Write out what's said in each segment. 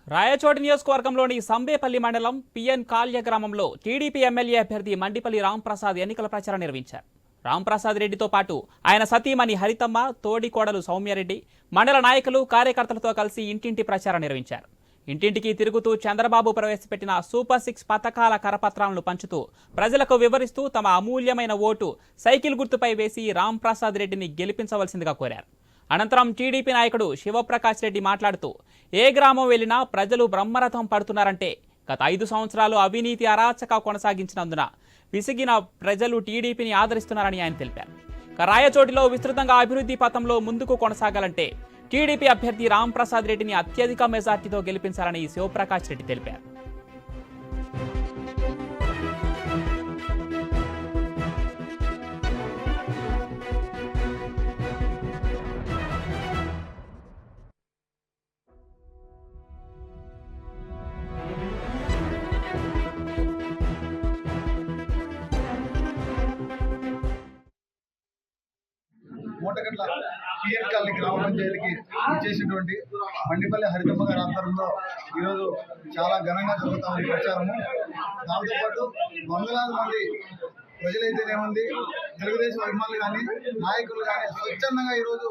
రాయచోటి నియోజకవర్గంలోని సంబేపల్లి మండలం పిఎన్ కాల్య గ్రామంలో టీడీపీ ఎమ్మెల్యే అభ్యర్థి మండిపల్లి రాంప్రసాద్ ఎన్నికల ప్రచారం నిర్వహించారు. రాంప్రసాద్ రెడ్డితో పాటు ఆయన సతీమణి హరితమ్మ, తోడి కోడలు సౌమ్యారెడ్డి, మండల నాయకులు, కార్యకర్తలతో కలిసి ఇంటింటి ప్రచారం నిర్వహించారు. ఇంటింటికి తిరుగుతూ చంద్రబాబు ప్రవేశపెట్టిన సూపర్ 6 పథకాల కరపత్రాలను పంచుతూ ప్రజలకు వివరిస్తూ తమ అమూల్యమైన ఓటు సైకిల్ గుర్తుపై వేసి రాంప్రసాద్ రెడ్డిని గెలిపించవలసిందిగా కోరారు. అనంతరం టీడీపీ నాయకుడు శివప్రకాష్ రెడ్డి మాట్లాడుతూ ఏ గ్రామం వెళ్లినా ప్రజలు బ్రహ్మరథం పడుతున్నారంటే గత 5 సంవత్సరాలు అవినీతి అరాచక కొనసాగించినందున విసిగిన ప్రజలు టీడీపీని ఆదరిస్తున్నారని ఆయన తెలిపారు. రాయచోటిలో విస్తృతంగా అభివృద్ధి పథంలో ముందుకు కొనసాగాలంటే టీడీపీ అభ్యర్థి రాంప్రసాద్ రెడ్డిని అత్యధిక మెజార్టీతో గెలిపించాలని శివప్రకాష్ రెడ్డి తెలిపారు. మూటగట్ల పిఎన్ కాలనీ గ్రామ పంచాయతీకి ఇచ్చేసినటువంటి మండిపల్లి హరితమ్మ గారి ఆధ్వర్యంలో ఈరోజు చాలా ఘనంగా జరుగుతా ఉంది ప్రచారము. దాంతోపాటు వందలాది మంది ప్రజలైతేనేముంది, తెలుగుదేశం అభిమానులు కానీ, నాయకులు కానీ స్వచ్ఛందంగా ఈరోజు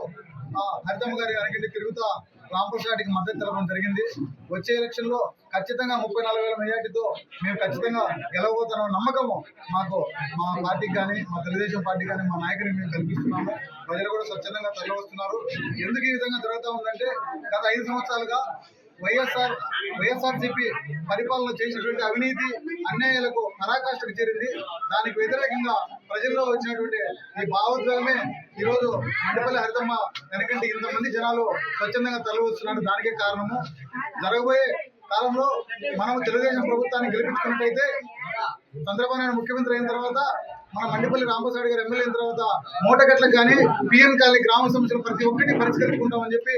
హరితమ్మ గారి అరగంటి తిరుగుతా రాంప్రసాద్కి మద్దతు తెలపడం జరిగింది. వచ్చే ఎలక్షన్ లో ఖచ్చితంగా 34,000 మెజార్టీతో మేము ఖచ్చితంగా గెలవబోతున్న నమ్మకము మాకు మా పార్టీకి కానీ, మా తెలుగుదేశం పార్టీ కానీ, మా నాయకుడిని మేము కల్పిస్తున్నాము. ప్రజలు కూడా స్వచ్ఛందంగా తరలివస్తున్నారు. ఎందుకు ఈ విధంగా జరుగుతూ ఉందంటే గత 5 సంవత్సరాలుగా వైఎస్ఆర్సీపీ పరిపాలన చేసినటువంటి అవినీతి అన్యాయాలకు పరాకాష్ఠకు చేరింది. దానికి వ్యతిరేకంగా ప్రజల్లో వచ్చినటువంటి ఈ భావోద్వేగమే ఈరోజు మండిపల్లి హరితమ్మ వెనకంటే ఇంతమంది జనాలు స్వచ్ఛందంగా తరలివస్తున్నారు. దానికే కారణము. జరగబోయే కాలంలో మనం తెలుగుదేశం ప్రభుత్వాన్ని గెలిపించుకున్నట్టయితే చంద్రబాబు నాయుడు ముఖ్యమంత్రి అయిన తర్వాత మన మండిపల్లి రాంప్రసాద్ గారు ఎమ్మెల్యే అయిన తర్వాత మూటగట్లకు కానీ, పిఎన్ కాలనీ గ్రామ సమస్యలు ప్రతి ఒక్కటి పరిష్కరించుకుంటామని చెప్పి